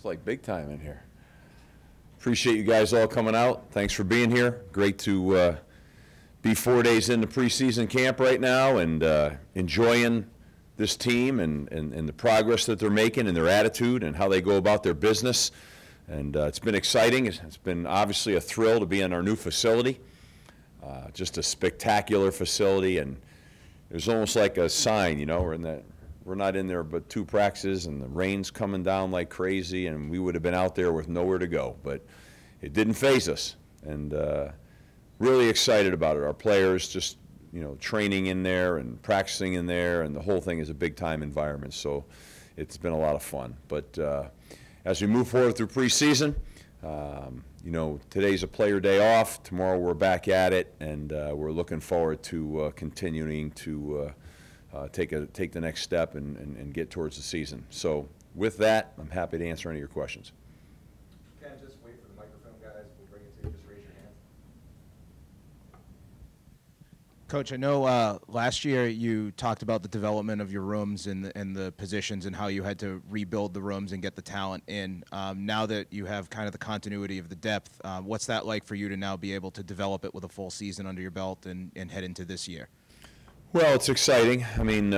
like big time in here. Appreciate you guys all coming out. Thanks for being here. Great to be 4 days into preseason camp right now and enjoying this team and the progress that they're making and their attitude and how they go about their business. And it's been exciting. It's been obviously a thrill to be in our new facility. Just a spectacular facility, and there's almost like a sign, you know, we're not in there but 2 practices, and the rain's coming down like crazy, and we would have been out there with nowhere to go. But it didn't faze us, and really excited about it. Our players just, you know, training in there and practicing in there, and the whole thing is a big-time environment. So it's been a lot of fun. But as we move forward through preseason, you know, today's a player day off. Tomorrow we're back at it, and we're looking forward to continuing to take the next step and get towards the season. So with that, I'm happy to answer any of your questions. Can I just wait for the microphone, guys? We'll bring it to you. Just raise your hand. Coach, I know last year you talked about the development of your rooms and the positions and how you had to rebuild the rooms and get the talent in. Now that you have kind of the continuity of the depth, what's that like for you to now be able to develop it with a full season under your belt and head into this year? Well, it's exciting. I mean,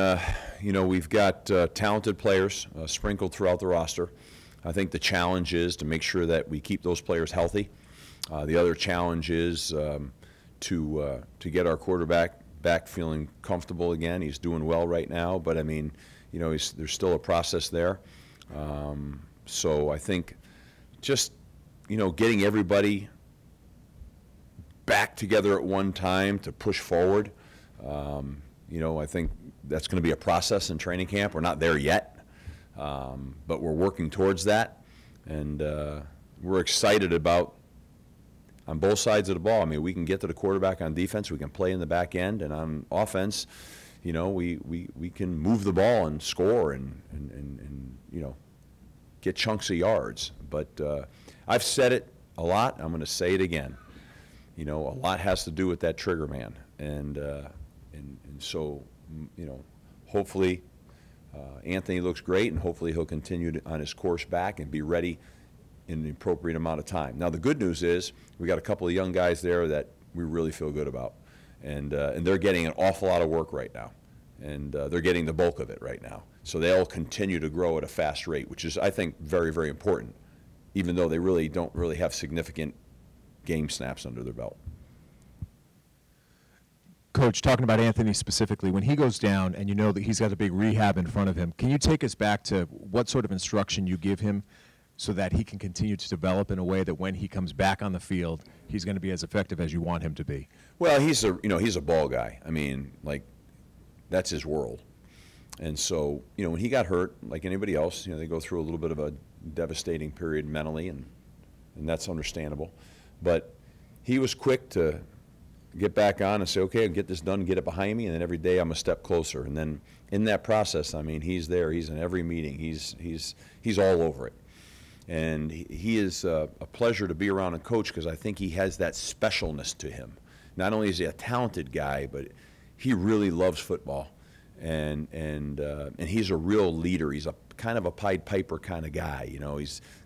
you know, we've got talented players sprinkled throughout the roster. I think the challenge is to make sure that we keep those players healthy. The other challenge is to get our quarterback back feeling comfortable again. He's doing well right now, but I mean, you know, there's still a process there. So I think just, you know, getting everybody back together at one time to push forward. You know, I think that's going to be a process in training camp. We're not there yet, but we're working towards that, and we're excited about on both sides of the ball. I mean, we can get to the quarterback on defense, we can play in the back end, and on offense, you know, we can move the ball and score and you know, get chunks of yards. But I've said it a lot. I'm going to say it again. You know, a lot has to do with that trigger man, and so, you know, hopefully Anthony looks great, and hopefully he'll continue on his course back and be ready in the appropriate amount of time. Now, the good news is we got a couple of young guys there that we really feel good about, and they're getting an awful lot of work right now, and they're getting the bulk of it right now. So they'll continue to grow at a fast rate, which is, I think, very, very important, even though they really don't really have significant game snaps under their belt. Coach, talking about Anthony specifically, when he goes down and you know that he's got a big rehab in front of him, can you take us back to what sort of instruction you give him so that he can continue to develop in a way that when he comes back on the field, he's going to be as effective as you want him to be? Well, he's a ball guy. I mean, like, that's his world. And so, you know, when he got hurt, like anybody else, you know, they go through a little bit of a devastating period mentally, and that's understandable. But he was quick to get back on and say, okay, I'll get this done, get it behind me, and then every day I'm a step closer. And then in that process, I mean, he's there, he's in every meeting, he's all over it. And he is a pleasure to be around and coach, because I think he has that specialness to him. Not only is he a talented guy, but he really loves football, and he's a real leader. He's a kind of a Pied Piper kind of guy. You know,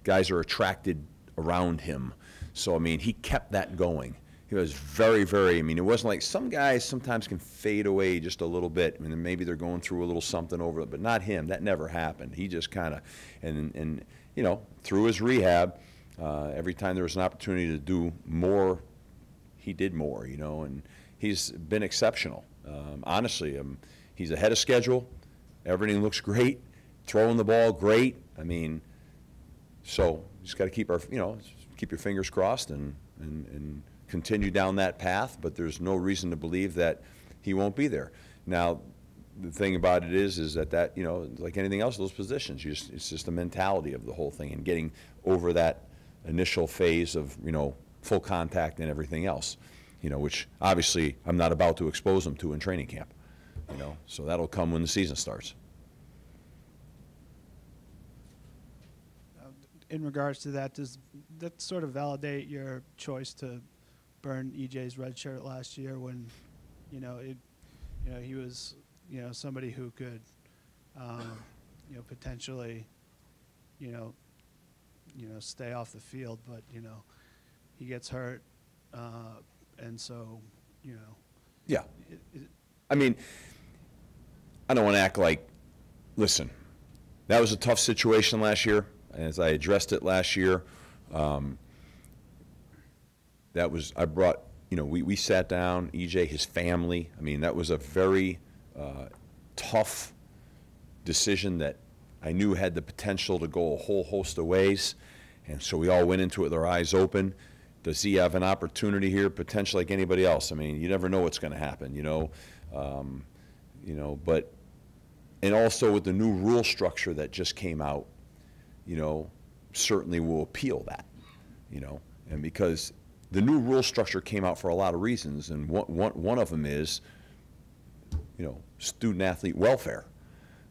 guys are attracted around him. So I mean, he kept that going. He was very, very, I mean, it wasn't like some guys sometimes can fade away just a little bit. I mean, maybe they're going through a little something over it, but not him. That never happened. He just kind of, and you know, through his rehab, every time there was an opportunity to do more, he did more, you know, and he's been exceptional. Honestly, he's ahead of schedule. Everything looks great. Throwing the ball, great. I mean, so just got to keep keep your fingers crossed and continue down that path, but there's no reason to believe that he won't be there. Now, the thing about it is that you know, like anything else, those positions, it's just the mentality of the whole thing and getting over that initial phase of, you know, full contact and everything else, you know, which obviously I'm not about to expose them to in training camp, you know, so that'll come when the season starts. In regards to that, does that sort of validate your choice to burn EJ's red shirt last year when, you know, he was, you know, somebody who could, you know, potentially, you know, stay off the field, but he gets hurt, and so Yeah. it, I mean, I don't want to act like, listen, that was a tough situation last year, as I addressed it last year. I brought, we sat down, EJ, his family. I mean, that was a very tough decision that I knew had the potential to go a whole host of ways. And so we all went into it with our eyes open. Does he have an opportunity here, potentially like anybody else? I mean, you never know what's going to happen, but, and also with the new rule structure that just came out, certainly will appeal that, and because the new rule structure came out for a lot of reasons, and one of them is, student-athlete welfare.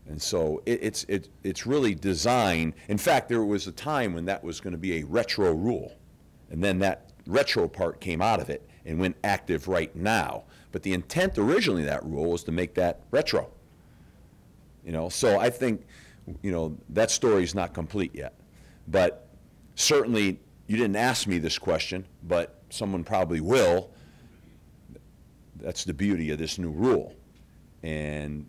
And so it's really designed. In fact, there was a time when that was going to be a retro rule, and then that retro part came out of it and went active right now. But the intent originally of that rule was to make that retro. So I think, that story is not complete yet. But certainly, you didn't ask me this question, but someone probably will. That's the beauty of this new rule. And,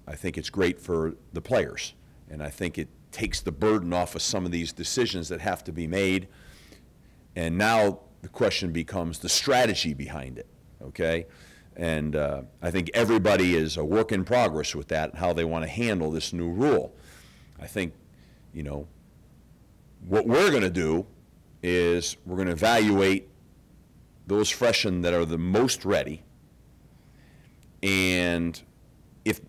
I think it's great for the players. And I think it takes the burden off of some of these decisions that have to be made. And now the question becomes the strategy behind it, okay? And I think everybody is a work in progress with that, how they want to handle this new rule. I think, what we're going to do is we're going to evaluate those freshmen that are the most ready. And if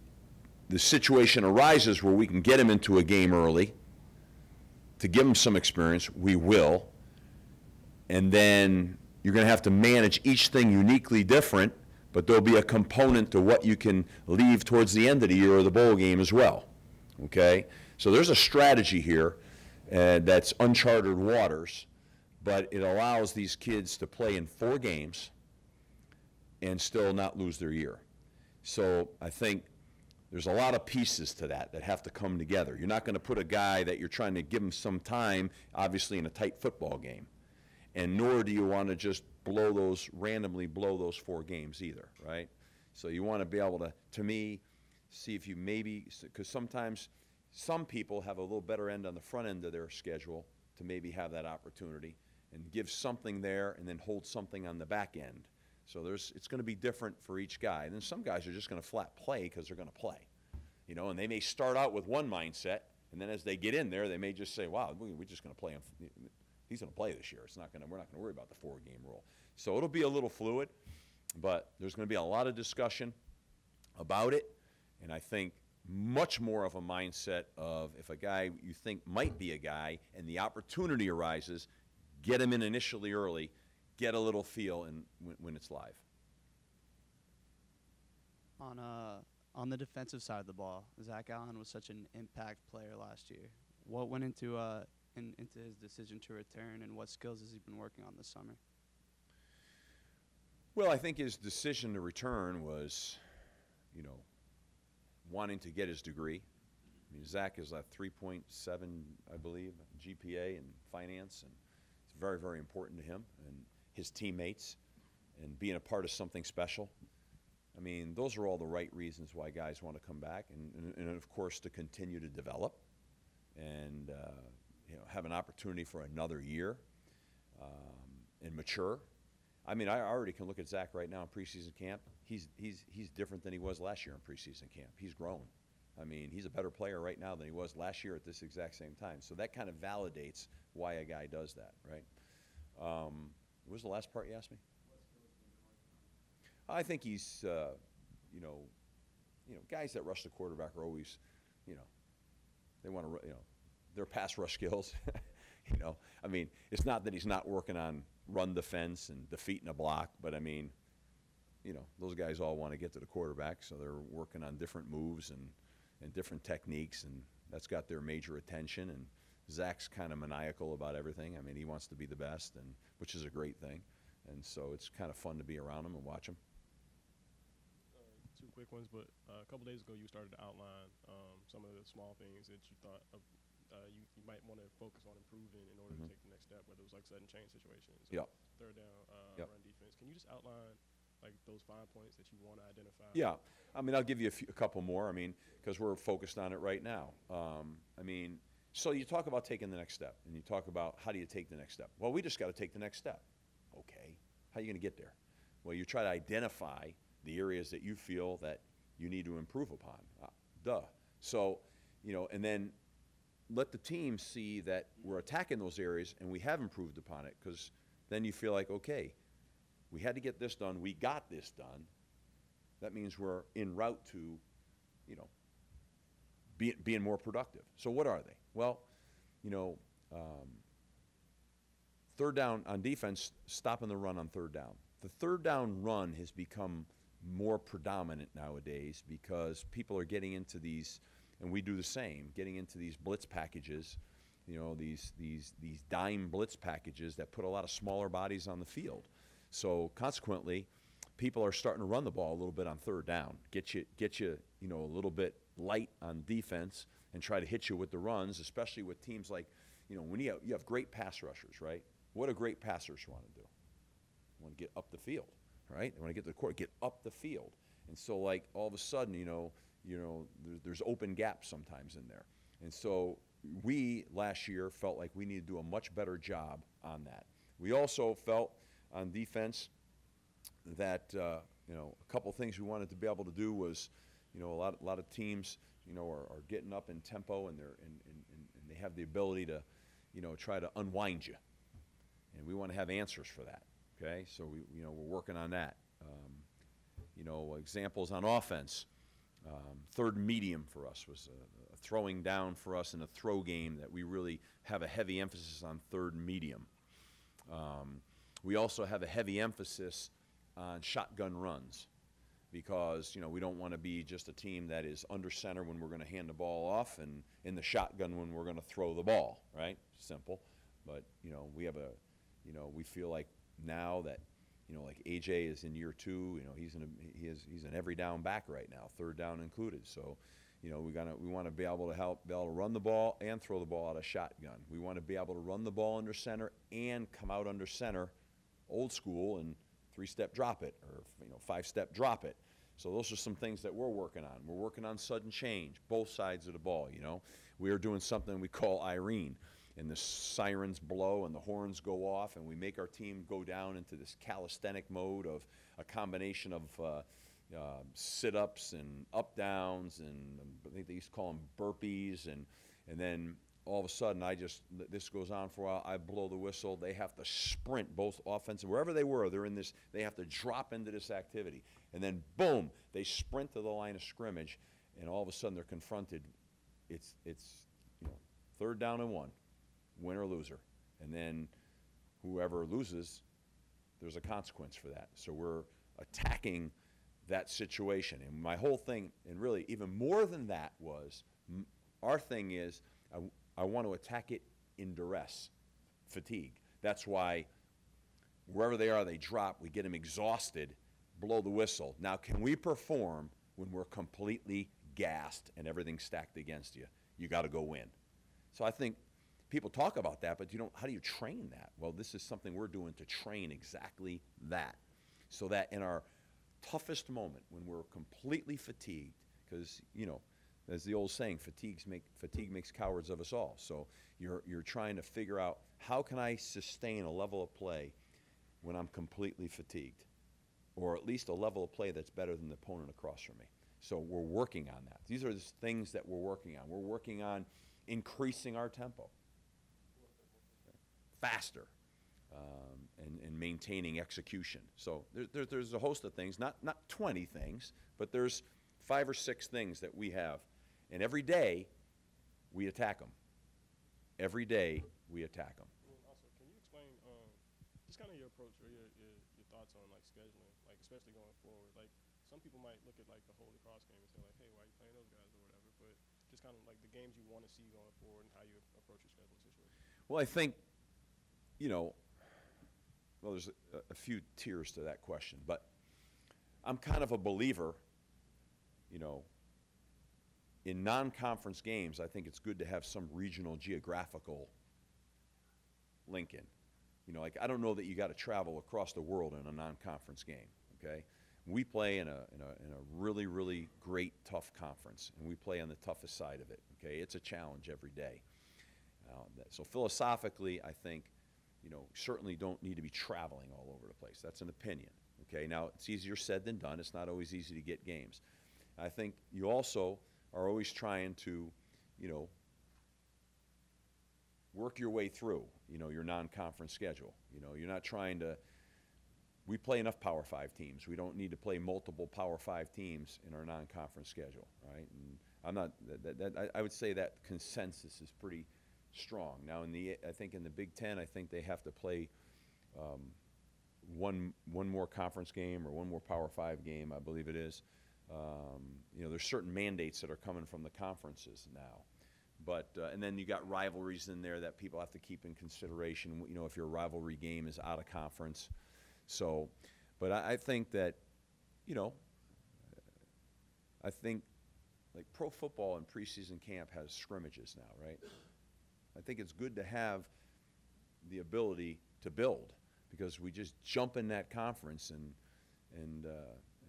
the situation arises where we can get them into a game early to give them some experience, we will. And then you're going to have to manage each thing uniquely different, but there'll be a component to what you can leave towards the end of the year or the bowl game as well, okay? So there's a strategy here that's uncharted waters, but it allows these kids to play in 4 games and still not lose their year. So I think there's a lot of pieces to that have to come together. You're not going to put a guy that you're trying to give him some time, obviously, in a tight football game. And nor do you want to just randomly blow those 4 games either, right? So you want to be able to me, see if you maybe, because sometimes some people have a little better end on the front end of their schedule to maybe have that opportunity and give something there and then hold something on the back end. So it's going to be different for each guy. And then some guys are just going to flat play because they're going to play, and they may start out with one mindset, and then as they get in there, they may just say, wow, we're just going to play him. He's going to play this year. We're not going to worry about the 4-game rule. So it'll be a little fluid, but there's going to be a lot of discussion about it, and I think much more of a mindset of if a guy you think might be a guy and the opportunity arises, get him in initially early, get a little feel and when it's live. On the defensive side of the ball, Zach Allen was such an impact player last year. What went into his decision to return, and what skills has he been working on this summer? Well, I think his decision to return was, wanting to get his degree. I mean, Zach is a 3.7, I believe, GPA in finance, and it's very, very important to him and his teammates and being a part of something special. I mean, those are all the right reasons why guys want to come back, and of course, to continue to develop and have an opportunity for another year and mature. I mean, I already can look at Zach right now in preseason camp. He's different than he was last year in preseason camp. He's grown. I mean, he's a better player right now than he was last year at this exact same time. So that kind of validates why a guy does that, right? What was the last part you asked me? I think he's, guys that rush the quarterback are always, they want to, their pass rush skills. I mean, it's not that he's not working on run defense and defeating a block, but I mean, those guys all want to get to the quarterback, so they're working on different moves and different techniques, and that's got their major attention. And Zach's kind of maniacal about everything. I mean, he wants to be the best, and which is a great thing. And so it's kind of fun to be around him and watch him. Two quick ones, but a couple days ago you started to outline some of the small things that you thought you might want to focus on improving in order to take the next step, whether it was like sudden change situations, or Yep. third down, Yep. run defense. Can you just outline like those 5 points that you want to identify? Yeah, I mean, I'll give you a couple more. I mean, because we're focused on it right now. I mean, so you talk about taking the next step, and you talk about how do you take the next step. Well, we just got to take the next step. Okay, how are you going to get there? Well, you try to identify the areas that you feel that you need to improve upon. Duh. So, and then let the team see that we're attacking those areas and we have improved upon it, because then you feel like, okay, we had to get this done, we got this done. That means we're en route to, being more productive. So what are they? Well, third down on defense, stopping the run on third down. The third down run has become more predominant nowadays because people are getting into these, and we do the same, getting into these blitz packages, these dime blitz packages that put a lot of smaller bodies on the field. So consequently, people are starting to run the ball a little bit on third down, get you a little bit light on defense, and try to hit you with the runs, especially with teams like, when you have great pass rushers, right? What do great passers want to do? They want to get up the field, right? They want to get to the court, get up the field. And so, like, all of a sudden, there's open gaps sometimes in there. And so we, last year, felt like we needed to do a much better job on that. We also felt on defense that, a couple of things we wanted to be able to do was, a lot of teams, are getting up in tempo, and they have the ability to, try to unwind you. And we want to have answers for that. Okay, so we're working on that. Examples on offense. Third medium for us was a throwing down for us in a throw game that we really have a heavy emphasis on third medium. We also have a heavy emphasis on shotgun runs, because we don't want to be just a team that is under center when we're going to hand the ball off, and in the shotgun when we're going to throw the ball. Right? Simple, but we have we feel like now that like AJ is in year 2, he's an every down back right now, third down included. So we want to be able to run the ball and throw the ball out of shotgun. We want to be able to run the ball under center and come out under center, old school, and 3-step drop it, or 5-step drop it. So those are some things that we're working on. We're working on sudden change, both sides of the ball. We are doing something we call Irene, and the sirens blow and the horns go off, and we make our team go down into this calisthenic mode of a combination of sit-ups and up-downs, and I think they used to call them burpees, and then all of a sudden this goes on for a while, I blow the whistle, they have to sprint, both offensive, wherever they were, they have to drop into this activity, and then boom, they sprint to the line of scrimmage, and all of a sudden they're confronted, it's third down and 1. Win or loser, and then whoever loses, there's a consequence for that. So we're attacking that situation, and my whole thing, and really even more than that, was our thing is I want to attack it in duress, fatigue. That's why wherever they are, they drop, we get them exhausted, blow the whistle. Now, can we perform when we're completely gassed and everything's stacked against you? You got to go win. So I think people talk about that, but how do you train that? Well, this is something we're doing to train exactly that, so that in our toughest moment, when we're completely fatigued, because as the old saying, fatigue makes cowards of us all. So you're trying to figure out, how can I sustain a level of play when I'm completely fatigued, or at least a level of play that's better than the opponent across from me. So we're working on that. These are the things that we're working on. We're working on increasing our tempo, faster, and maintaining execution. So there's a host of things, not 20 things, but there's 5 or 6 things that we have. And every day, we attack them. Every day, we attack them. And also, can you explain just kind of your approach, or your thoughts on like scheduling, like especially going forward? Like, some people might look at like the Holy Cross game and say like, hey, why are you playing those guys or whatever? But just kind of like the games you want to see going forward and how you approach your scheduling situation. Well, I think, there's a few tiers to that question, but I'm kind of a believer, in non-conference games, I think it's good to have some regional geographical link in. You know, like I don't know that you got to travel across the world in a non-conference game. Okay, we play in a really, really great, tough conference, and we play on the toughest side of it. Okay, it's a challenge every day. So philosophically, I think, you know, certainly don't need to be traveling all over the place. That's an opinion. Okay, now it's easier said than done. It's not always easy to get games. I think you also are always trying to, you know, work your way through, you know, your non-conference schedule. You know, you're not trying to. We play enough Power 5 teams. We don't need to play multiple Power 5 teams in our non-conference schedule, right? And I'm not. I would say that consensus is pretty strong. Now, I think in the Big Ten, I think they have to play one more conference game or one more Power 5 game, I believe it is. You know, there's certain mandates that are coming from the conferences now. But, and then you got rivalries in there that people have to keep in consideration, you know, if your rivalry game is out of conference. So, but I think that, you know, I think like pro football and preseason camp has scrimmages now, right? I think it's good to have the ability to build because we just jump in that conference and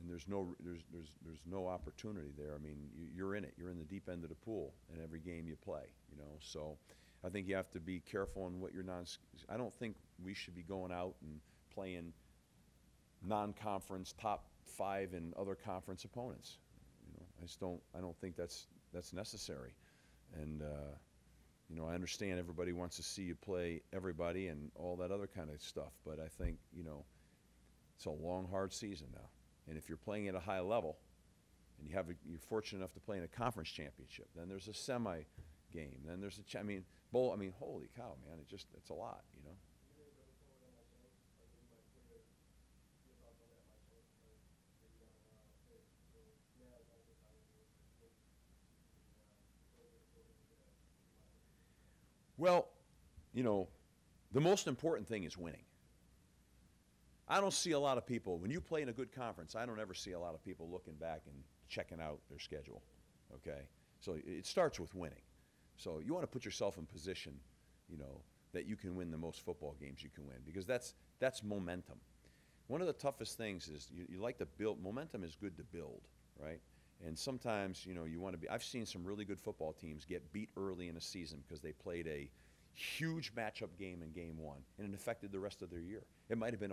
there's no opportunity there. I mean, you're in it. You're in the deep end of the pool in every game you play, you know. So I think you have to be careful on what you're I don't think we should be going out and playing non-conference top 5 and other conference opponents. You know, I don't think that's necessary. And you know, I understand everybody wants to see you play everybody and all that other kind of stuff, but I think, you know, it's a long, hard season now. And if you're playing at a high level and you're fortunate enough to play in a conference championship, then there's a semi game, then there's bowl. I mean, holy cow, man, it's a lot, you know. Well, you know, the most important thing is winning. I don't see a lot of people, when you play in a good conference, I don't ever see a lot of people looking back and checking out their schedule, okay? So it starts with winning. So you want to put yourself in position, you know, that you can win the most football games you can win because that's momentum. One of the toughest things is you like to build. Momentum is good to build, right? And sometimes, you know, you want to be. I've seen some really good football teams get beat early in a season because they played a huge matchup game in game 1, and it affected the rest of their year. It might have been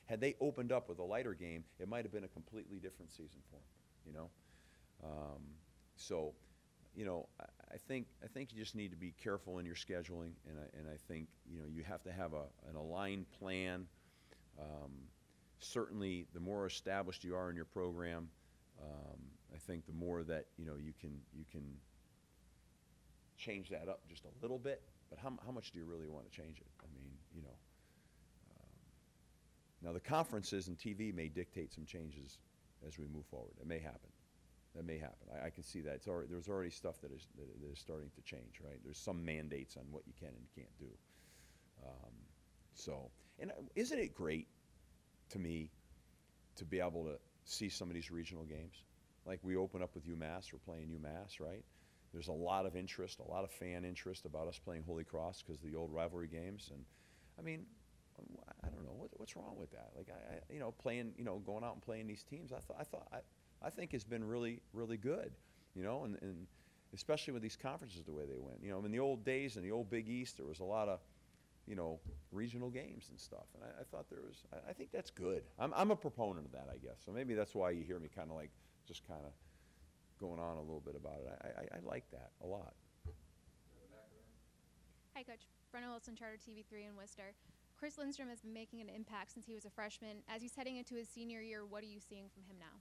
had they opened up with a lighter game, it might have been a completely different season for them, you know? So, you know, I think you just need to be careful in your scheduling, and I think, you know, you have to have an aligned plan. Certainly, the more established you are in your program, I think the more that, you know, you can change that up just a little bit. But how much do you really want to change it? I mean, you know. Now the conferences and TV may dictate some changes as we move forward. It may happen. That may happen. I can see that. There's already stuff that is starting to change, right? There's some mandates on what you can and can't do. And isn't it great to me to be able to see some of these regional games? Like we open up with UMass, we're playing UMass, right? There's a lot of interest, a lot of fan interest about us playing Holy Cross because of the old rivalry games. And I mean, I don't know what's wrong with that. Like you know, playing, you know, going out and playing these teams. I think has been really, really good. You know, and especially with these conferences the way they went. You know, in the old days in the old Big East, there was a lot of, you know, regional games and stuff. And I thought I think that's good. I'm a proponent of that, I guess. So maybe that's why you hear me kind of like just kind of going on a little bit about it. I like that a lot. Hi, Coach. Brenna Wilson, Charter TV3 in Worcester. Chris Lindstrom has been making an impact since he was a freshman. As he's heading into his senior year, what are you seeing from him now?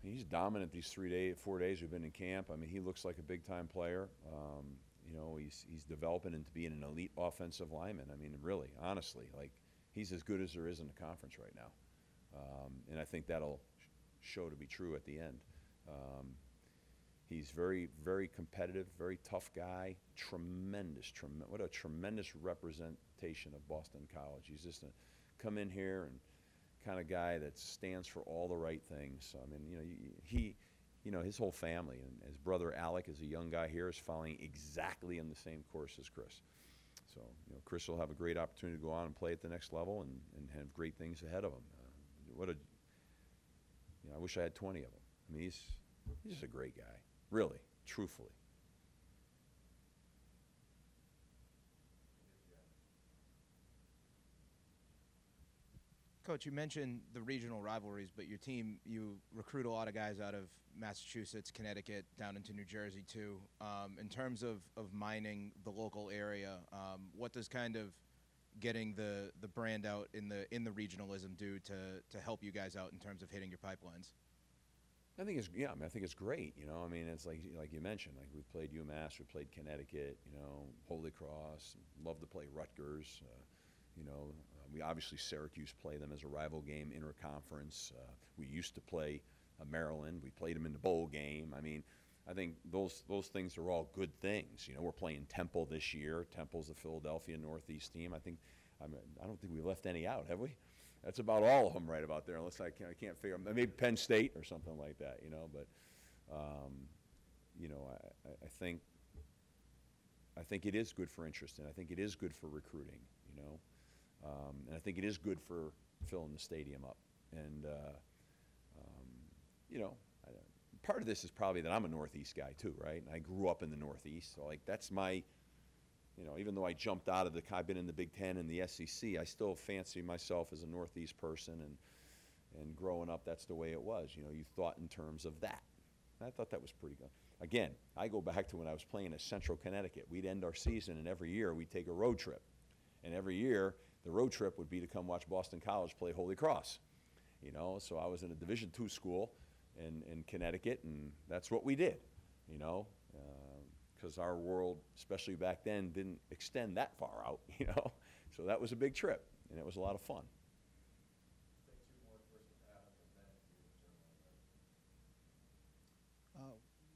He's dominant these 4 days we've been in camp. I mean, he looks like a big-time player. You know, he's developing into being an elite offensive lineman. I mean, really, honestly, like he's as good as there is in the conference right now. And I think that'll show to be true at the end. He's very, very competitive, very tough guy, what a tremendous representation of Boston College. He's just come in here and kind of guy that stands for all the right things. So, I mean, you know, you know, his whole family, and his brother Alec is a young guy here, is following exactly in the same course as Chris. So, you know, Chris will have a great opportunity to go on and play at the next level and have great things ahead of him. You know, I wish I had 20 of them. I mean, he's just a great guy, really, truthfully. Coach, you mentioned the regional rivalries, but your team, you recruit a lot of guys out of Massachusetts, Connecticut, down into New Jersey too. In terms of mining the local area, what does kind of getting the brand out in the regionalism do to help you guys out in terms of hitting your pipelines? I think I think it's great. You know, I mean, it's like you mentioned, like we played UMass, we played Connecticut, you know, Holy Cross, love to play Rutgers. You know, we obviously Syracuse play them as a rival game, interconference. We used to play Maryland. We played them in the bowl game. I mean, I think those things are all good things. You know, we're playing Temple this year. Temple's the Philadelphia Northeast team. I don't think we left any out, have we? That's about all of them right about there, unless I can't figure them. Maybe Penn State or something like that, you know. But, you know, I think it is good for interest, and I think it is good for recruiting, you know. And I think it is good for filling the stadium up. And, you know, part of this is probably that I'm a Northeast guy too, right? And I grew up in the Northeast, so like that's my, you know, even though I jumped out of I've been in the Big Ten and the SEC, I still fancy myself as a Northeast person. And growing up, that's the way it was. You know, you thought in terms of that. I thought that was pretty good. Again, I go back to when I was playing at Central Connecticut. We'd end our season, and every year we'd take a road trip. And every year, the road trip would be to come watch Boston College play Holy Cross. You know, so I was in a Division II school in Connecticut, and that's what we did, you know, because our world, especially back then, didn't extend that far out, you know. So that was a big trip, and it was a lot of fun. Take two more first to Adam, and then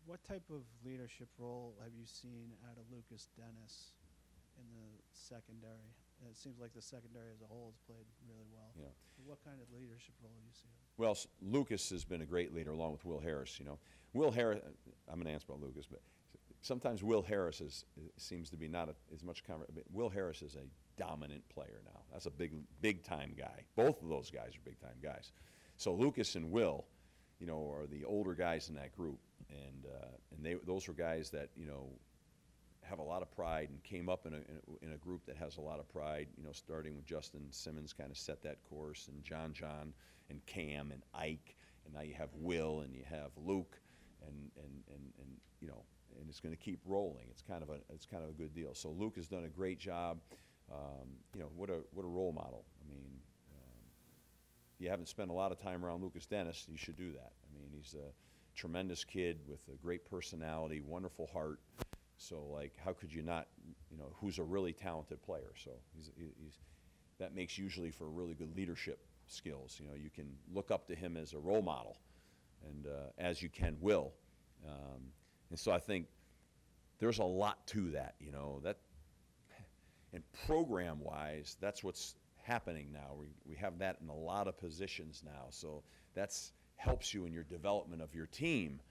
What type of leadership role have you seen out of Lucas Dennis in the secondary? It seems like the secondary as a whole has played really well. Yeah. What kind of leadership role do you see? Well, Lucas has been a great leader along with Will Harris, you know. Will Harris, I'm going to answer about Lucas, but sometimes Will Harris seems to be not as much conversation. Will Harris is a dominant player now. That's a big-time guy. Both of those guys are big-time guys. So Lucas and Will, you know, are the older guys in that group, and those were guys that, you know, have a lot of pride and came up in a group that has a lot of pride, you know, starting with Justin Simmons kind of set that course, and John and Cam and Ike, and now you have Will and you have Luke, and you know, and it's going to keep rolling. It's kind of a good deal. So Luke has done a great job. You know, what a role model. I mean, if you haven't spent a lot of time around Lucas Dennis, you should do that. I mean, he's a tremendous kid with a great personality, wonderful heart. So, like, how could you not, you know, who's a really talented player. So that makes usually for really good leadership skills. You know, you can look up to him as a role model, and as you can Will. And so I think there's a lot to that, you know. And program-wise, that's what's happening now. We have that in a lot of positions now. So that's helps you in your development of your team,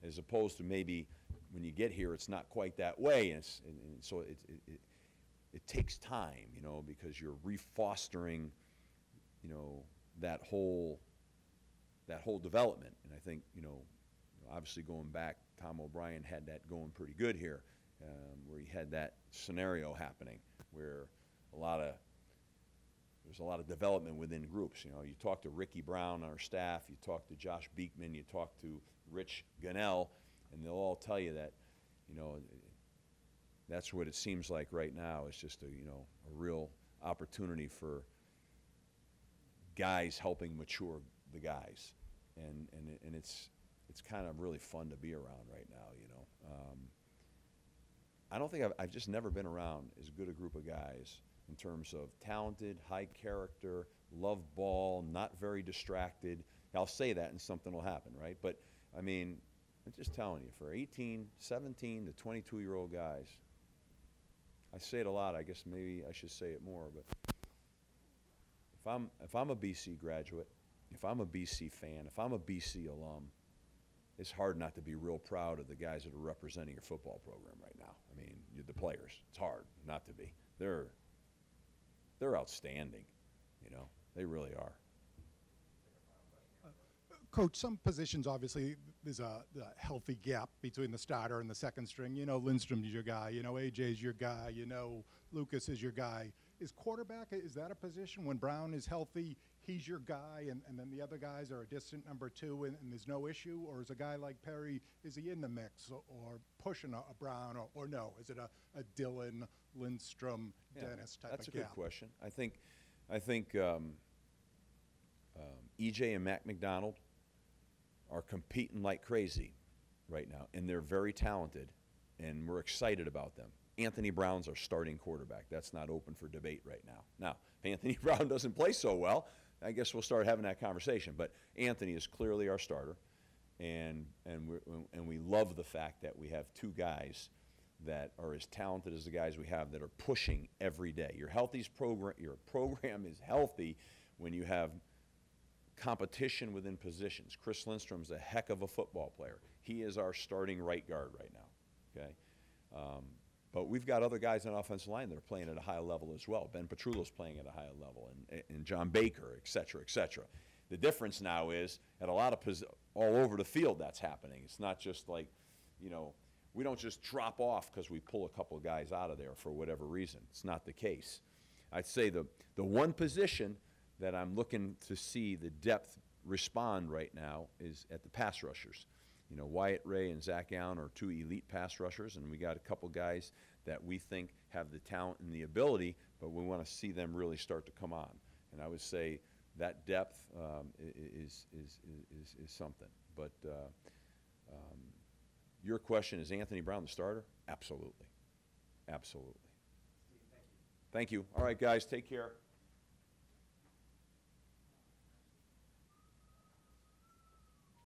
as opposed to maybe when you get here, it's not quite that way, and so it takes time, you know, because you're refostering, you know, that whole development. And I think, you know, obviously going back, Tom O'Brien had that going pretty good here, where he had that scenario happening, where there's a lot of development within groups. You know, you talk to Ricky Brown on our staff, you talk to Josh Beekman, you talk to Rich Gunnell, and they'll all tell you that, you know, that's what it seems like right now. It's just a real opportunity for guys helping mature the guys, and it's kind of really fun to be around right now, you know. I don't think I've just never been around as good a group of guys in terms of talented, high character, love ball, not very distracted. I'll say that and something will happen, right? But, I mean, I'm just telling you, for 18, 17 to 22-year-old guys, I say it a lot, I guess maybe I should say it more, but if I'm a BC graduate, if I'm a BC fan, if I'm a BC alum, it's hard not to be real proud of the guys that are representing your football program right now. I mean, the players. It's hard not to be. They're outstanding, you know. They really are. Coach, some positions, obviously, there's a healthy gap between the starter and the second string. You know, Lindstrom's your guy. You know, AJ's your guy. You know, Lucas is your guy. Is quarterback, is that a position when Brown is healthy, he's your guy, and then the other guys are a distant number two, and there's no issue? Or is a guy like Perry, is he in the mix or pushing a Brown, or no? Is it a Dillon, Lindstrom, Dennis type of gap? That's a good question. I think EJ and Mac McDonald are competing like crazy right now, and they're very talented, and we're excited about them. Anthony Brown's our starting quarterback. That's not open for debate right now. Now, if Anthony Brown doesn't play so well, I guess we'll start having that conversation. But Anthony is clearly our starter, and we love the fact that we have two guys that are as talented as the guys we have that are pushing every day. Your program is healthy when you have competition within positions. Chris Lindstrom's a heck of a football player. He is our starting right guard right now, okay? But we've got other guys on the offensive line that are playing at a high level as well. Ben Petrullo's playing at a high level, and John Baker, et cetera, et cetera. The difference now is at a lot of all over the field that's happening. It's not just like, you know, we don't just drop off because we pull a couple of guys out of there for whatever reason. It's not the case. I'd say the one position that I'm looking to see the depth respond right now is at the pass rushers. You know, Wyatt Ray and Zach Allen are two elite pass rushers, and we got a couple guys that we think have the talent and the ability, but we want to see them really start to come on. And I would say that depth is something. But your question, is Anthony Brown the starter? Absolutely. Absolutely. Steve, thank you. Thank you. All right, guys, take care.